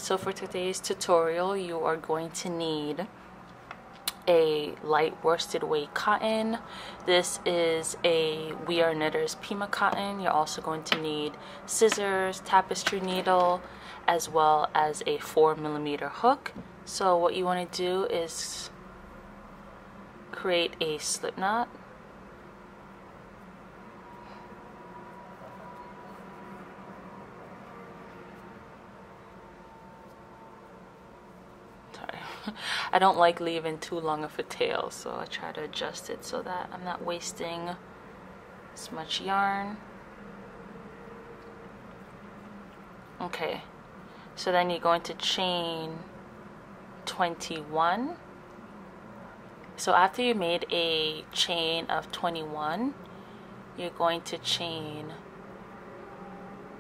so for today's tutorial, you are going to need a light worsted weight cotton. This is a We Are Knitters Pima cotton. You're also going to need scissors, tapestry needle, as well as a 4mm hook. So what you want to do is create a slip knot. I don't like leaving too long of a tail, so I try to adjust it so that I'm not wasting as much yarn. Okay, so then you're going to chain 21. So after you made a chain of 21, you're going to chain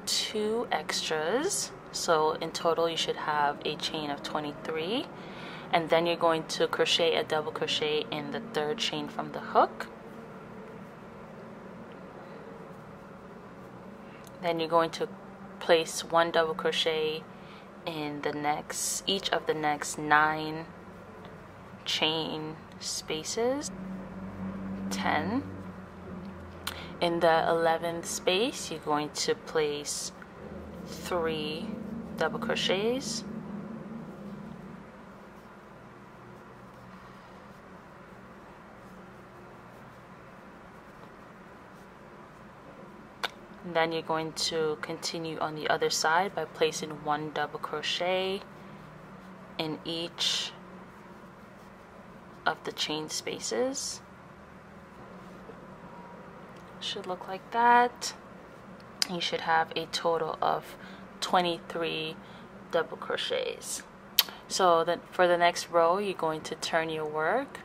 2 extras. So in total you should have a chain of 23. And then you're going to crochet a double crochet in the 3rd chain from the hook. Then you're going to place 1 double crochet in each of the next 9 chain spaces. 10. In the 11th space, you're going to place 3 double crochets. And then you're going to continue on the other side by placing 1 double crochet in each of the chain spaces. Should look like that. You should have a total of 23 double crochets. So then for the next row, you're going to turn your work.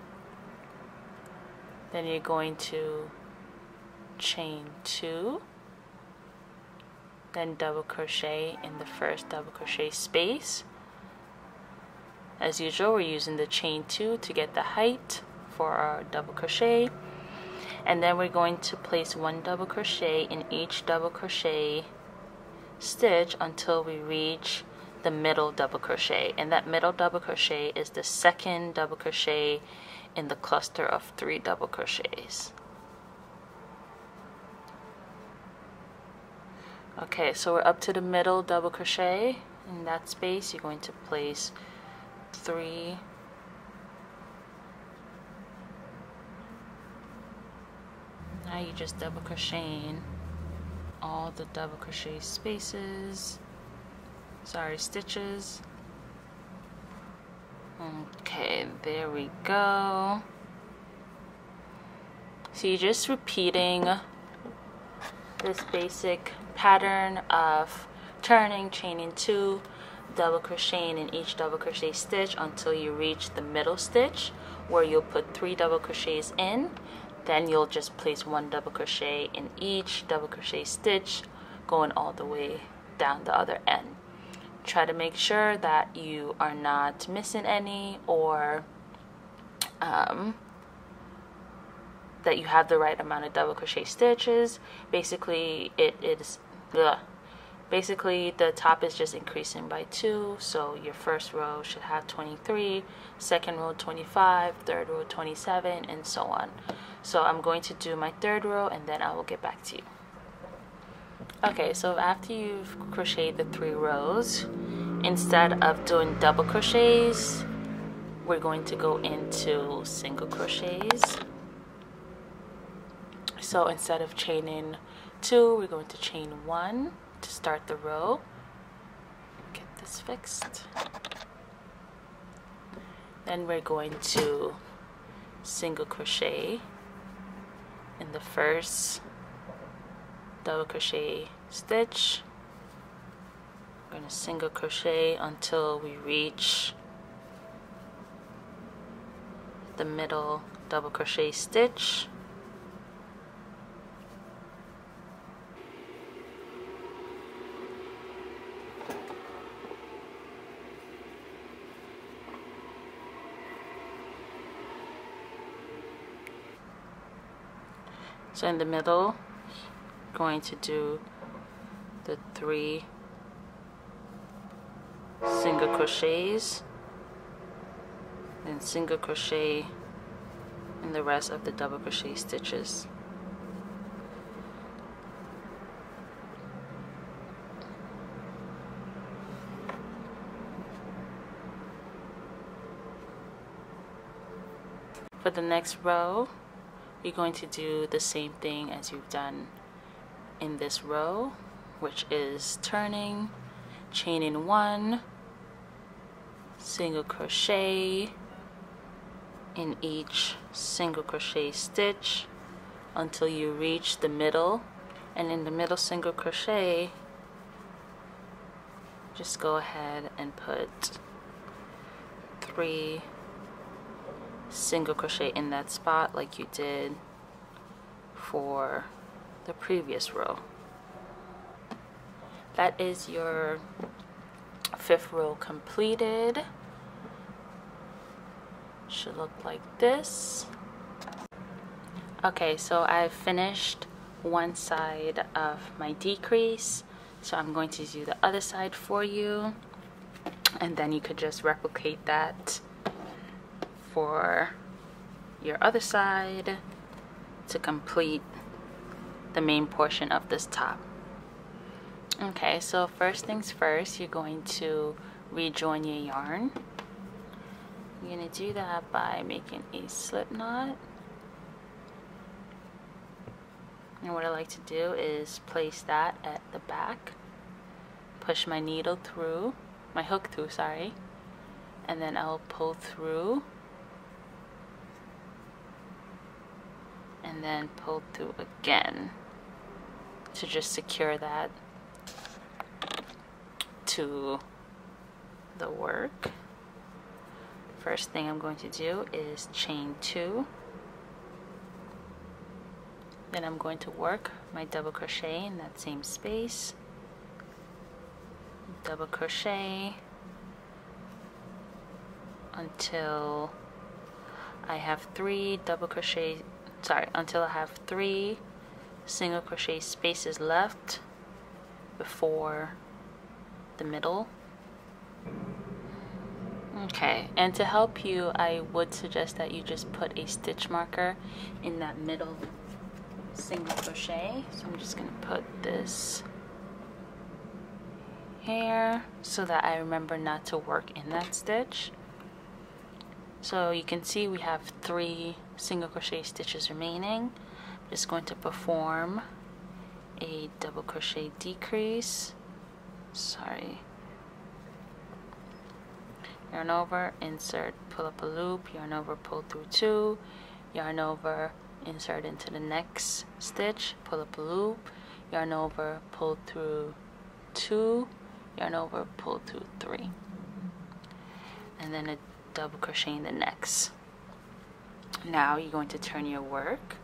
Then you're going to chain 2. Then double crochet in the first double crochet space. As usual, we're using the chain 2 to get the height for our double crochet, and then we're going to place 1 double crochet in each double crochet stitch until we reach the middle double crochet, and that middle double crochet is the 2nd double crochet in the cluster of 3 double crochets. Okay, so we're up to the middle double crochet. In that space, you're going to place 3 . Now you're just double crocheting all the double crochet stitches. Okay, there we go. So you're just repeating this basic pattern of turning, chaining 2, double crocheting in each double crochet stitch until you reach the middle stitch, where you'll put 3 double crochets in. Then you'll just place 1 double crochet in each double crochet stitch, going all the way down the other end. Try to make sure that you are not missing any, or that you have the right amount of double crochet stitches. Basically basically the top is just increasing by 2, so your first row should have 23, 2nd row 25, 3rd row 27, and so on. So I'm going to do my 3rd row and then I will get back to you. Okay, so after you've crocheted the 3 rows, instead of doing double crochets, we're going to go into single crochets. So instead of chaining 2, we're going to chain 1 to start the row. Get this fixed. Then we're going to single crochet in the first double crochet stitch. We're going to single crochet until we reach the middle double crochet stitch. So in the middle, going to do the 3 single crochets, then single crochet in the rest of the double crochet stitches. For the next row, you're going to do the same thing as you've done in this row, which is turning, chaining 1, single crochet in each single crochet stitch until you reach the middle, and in the middle single crochet just go ahead and put 3 single crochet in that spot like you did for the previous row. That is your 5th row completed. Should look like this. Okay, so I've finished one side of my decrease, so I'm going to do the other side for you, and then you could just replicate that for your other side to complete the main portion of this top. Okay, so first things first, you're going to rejoin your yarn. You're going to do that by making a slip knot. And what I like to do is place that at the back, push my needle through, my hook through, sorry, and then I'll pull through and then pull through again to just secure that to the work. First thing I'm going to do is chain 2, then I'm going to work my double crochet in that same space, double crochet until I have 3 single crochet spaces left before the middle. Okay, and to help you, I would suggest that you just put a stitch marker in that middle single crochet. So I'm just going to put this here so that I remember not to work in that stitch. So you can see we have 3 single crochet stitches remaining. I'm just going to perform a double crochet decrease. Yarn over, insert, pull up a loop, yarn over, pull through 2, yarn over, insert into the next stitch, pull up a loop, yarn over, pull through 2, yarn over, pull through 3, and then a double crochet in the next. Now you're going to turn your work,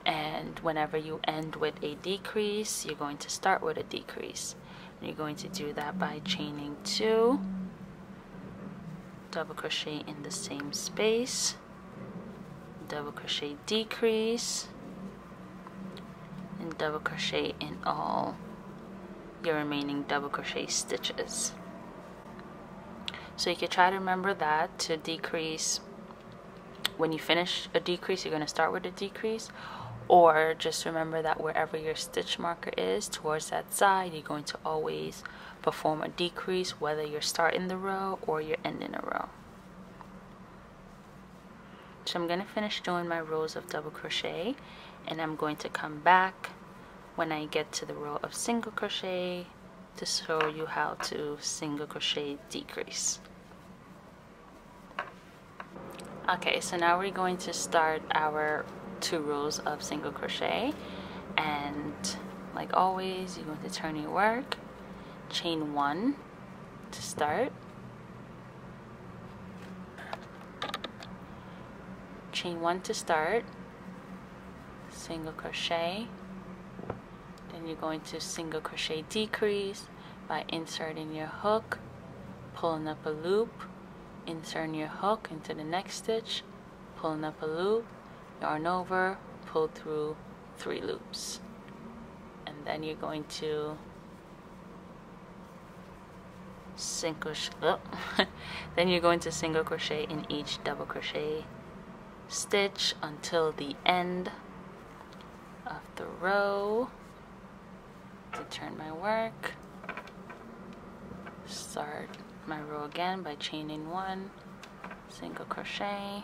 and whenever you end with a decrease, you're going to start with a decrease. And you're going to do that by chaining 2, double crochet in the same space, double crochet decrease, and double crochet in all your remaining double crochet stitches. So you can try to remember that to decrease. When you finish a decrease, you're going to start with a decrease, or just remember that wherever your stitch marker is towards that side, you're going to always perform a decrease, whether you're starting the row or you're ending a row. So I'm going to finish doing my rows of double crochet, and I'm going to come back when I get to the row of single crochet to show you how to single crochet decrease. Okay, so now we're going to start our 2 rows of single crochet, and like always, you're going to turn your work, chain 1 to start, chain 1 to start, single crochet, then you're going to single crochet decrease by inserting your hook, pulling up a loop, inserting your hook into the next stitch, pulling up a loop, yarn over, pull through 3 loops, and then you're going to then you're going to single crochet in each double crochet stitch until the end of the row. To turn my work, start my row again by chaining 1, single crochet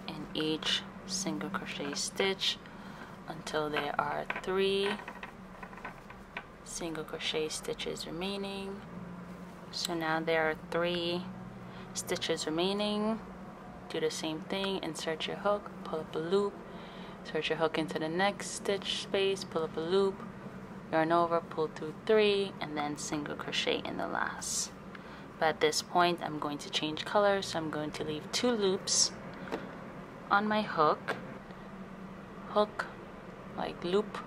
in each single crochet stitch until there are 3 single crochet stitches remaining. So now there are 3 stitches remaining. Do the same thing, insert your hook, pull up a loop, insert your hook into the next stitch space, pull up a loop, yarn over, pull through 3, and then single crochet in the last. But at this point I'm going to change colors, so I'm going to leave 2 loops on my hook, like loop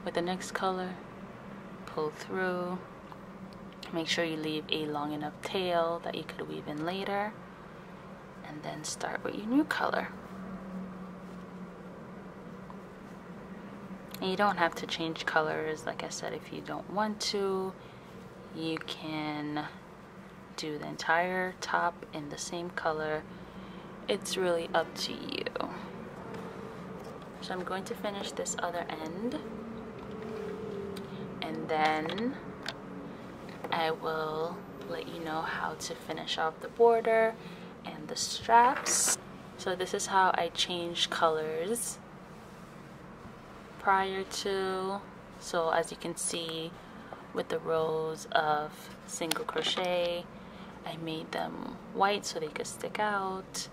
with the next color, pull through, make sure you leave a long enough tail that you could weave in later, and then start with your new color. And you don't have to change colors, like I said. If you don't want to, you can do the entire top in the same color. It's really up to you. So I'm going to finish this other end, and then I will let you know how to finish off the border and the straps. So this is how I change colors prior to. So as you can see, with the rows of single crochet, I made them white so they could stick out.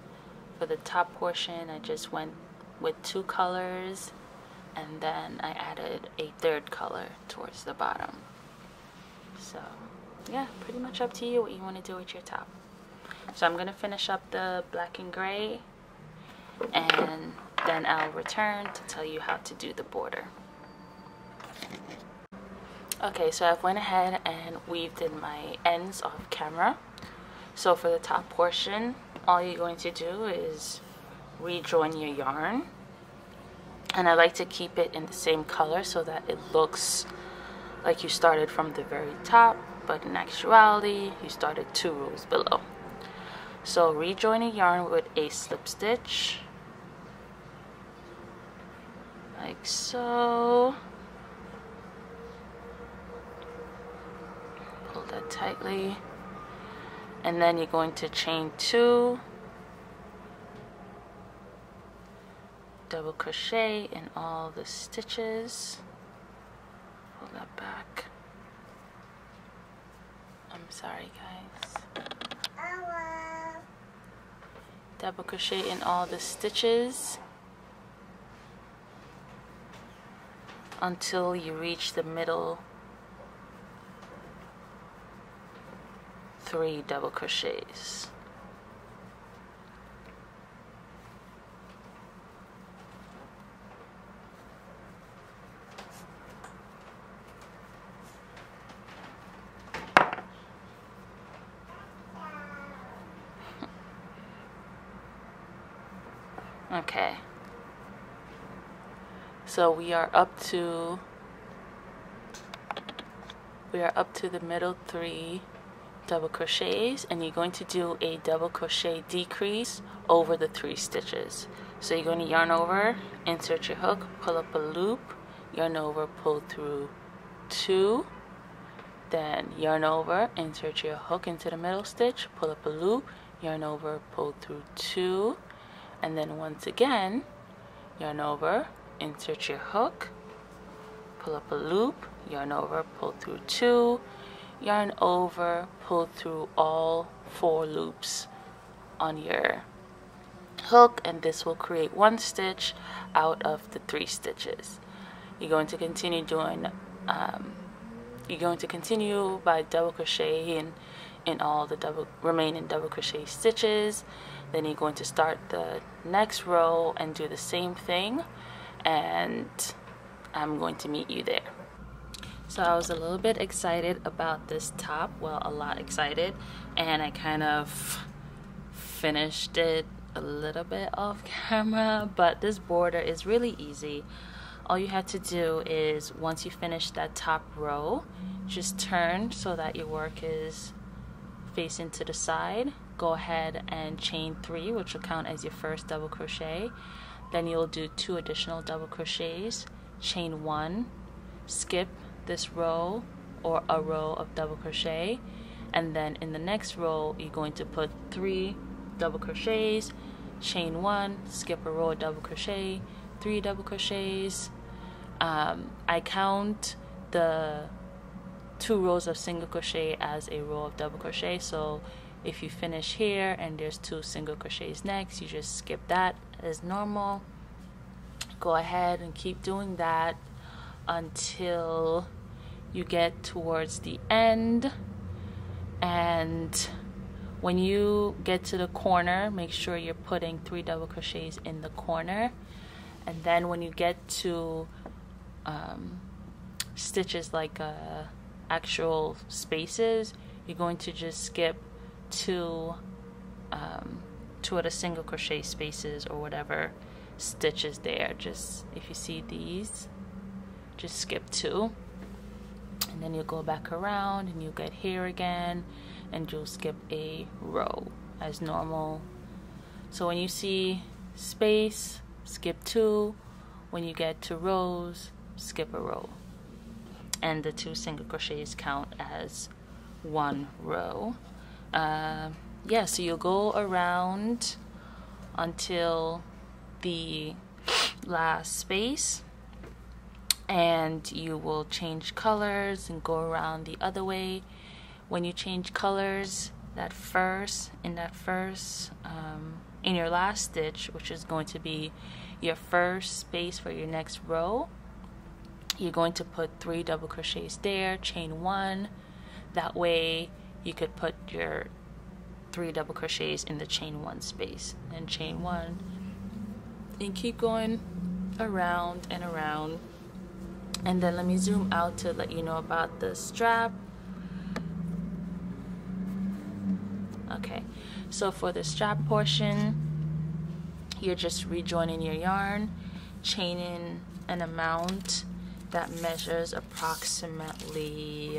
For the top portion, I just went with 2 colors, and then I added a 3rd color towards the bottom. So yeah, pretty much up to you what you want to do with your top. So I'm going to finish up the black and gray, and then I'll return to tell you how to do the border. Okay, so I've went ahead and weaved in my ends off camera. So for the top portion, all you're going to do is rejoin your yarn, and I like to keep it in the same color so that it looks like you started from the very top, but in actuality you started 2 rows below. So rejoin a yarn with a slip stitch like so. Pull that tightly, and then you're going to chain 2 double crochet in all the stitches. Pull that back. I'm sorry guys. Double crochet in all the stitches until you reach the middle 3 double crochets. Okay, so we are up to the middle 3 double crochets, and you're going to do a double crochet decrease over the 3 stitches. So you're going to yarn over, insert your hook, pull up a loop, yarn over, pull through 2, then yarn over, insert your hook into the middle stitch, pull up a loop, yarn over, pull through 2, and then once again yarn over, insert your hook, pull up a loop, yarn over, pull through 2, yarn over, pull through all 4 loops on your hook, and this will create 1 stitch out of the 3 stitches. You're going to continue doing by double crocheting in all the remaining double crochet stitches. Then you're going to start the next row and do the same thing, and I'm going to meet you there. So I was a little bit excited about this top, well, a lot excited, and I kind of finished it a little bit off camera, but this border is really easy. all you have to do is, once you finish that top row, just turn so that your work is facing to the side. Go ahead and chain 3, which will count as your first double crochet. Then you'll do 2 additional double crochets, chain 1, skip this row or a row of double crochet, and then in the next row you're going to put 3 double crochets, chain 1, skip a row of double crochet, 3 double crochets. I count the 2 rows of single crochet as a row of double crochet, so if you finish here and there's 2 single crochets next, you just skip that as normal. Go ahead and keep doing that until you get towards the end, and when you get to the corner, make sure you're putting 3 double crochets in the corner. And then when you get to stitches like actual spaces, you're going to just skip 2 of the single crochet spaces or whatever stitches there. Just if you see these, just skip 2, and then you'll go back around and you'll get here again, and you'll skip a row as normal. So when you see space, skip 2. When you get to rows, skip a row, and the 2 single crochets count as 1 row. Yeah, so you'll go around until the last space, and you will change colors and go around the other way. When you change colors, in your last stitch, which is going to be your first space for your next row, you're going to put 3 double crochets there, chain 1. That way you could put your 3 double crochets in the chain 1 space, and chain 1, and keep going around and around. And then let me zoom out to let you know about the strap. Okay, so for the strap portion, you're just rejoining your yarn, chaining an amount that measures approximately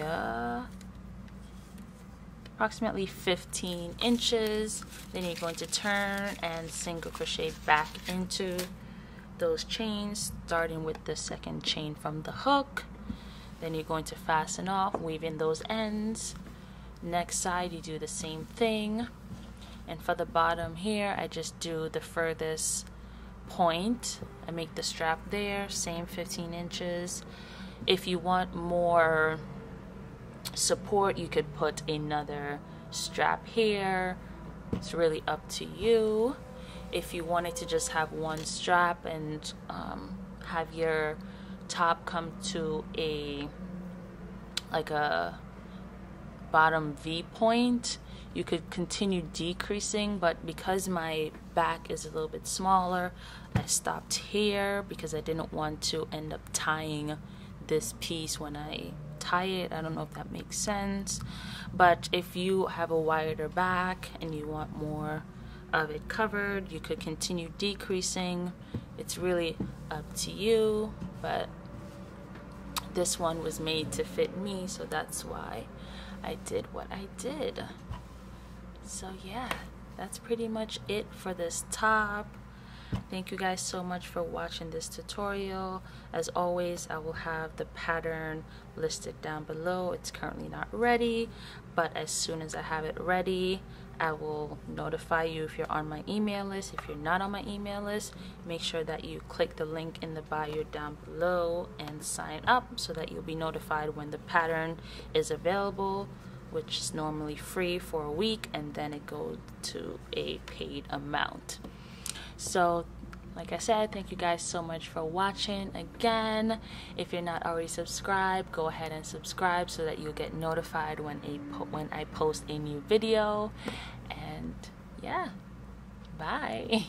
15 inches. Then you're going to turn and single crochet back into those chains, starting with the second chain from the hook. Then you're going to fasten off, weaving those ends. Next side you do the same thing, and for the bottom here I just do the furthest point. I make the strap there, same 15 inches. If you want more support, you could put another strap here. It's really up to you. If you wanted to just have one strap and have your top come to a bottom V point, you could continue decreasing, but because my back is a little bit smaller, I stopped here because I didn't want to end up tying this piece when I tie it. I don't know if that makes sense, but if you have a wider back and you want more of it covered, you could continue decreasing. It's really up to you, but this one was made to fit me, so that's why I did what I did. So yeah, that's pretty much it for this top. Thank you guys so much for watching this tutorial. As always, I will have the pattern listed down below. It's currently not ready, but as soon as I have it ready, I will notify you if you're on my email list. If you're not on my email list, make sure that you click the link in the bio down below and sign up so that you'll be notified when the pattern is available, which is normally free for a week, and then it goes to a paid amount. So like I said, thank you guys so much for watching. Again, if you're not already subscribed, go ahead and subscribe so that you'll get notified when I post a new video. And yeah, bye.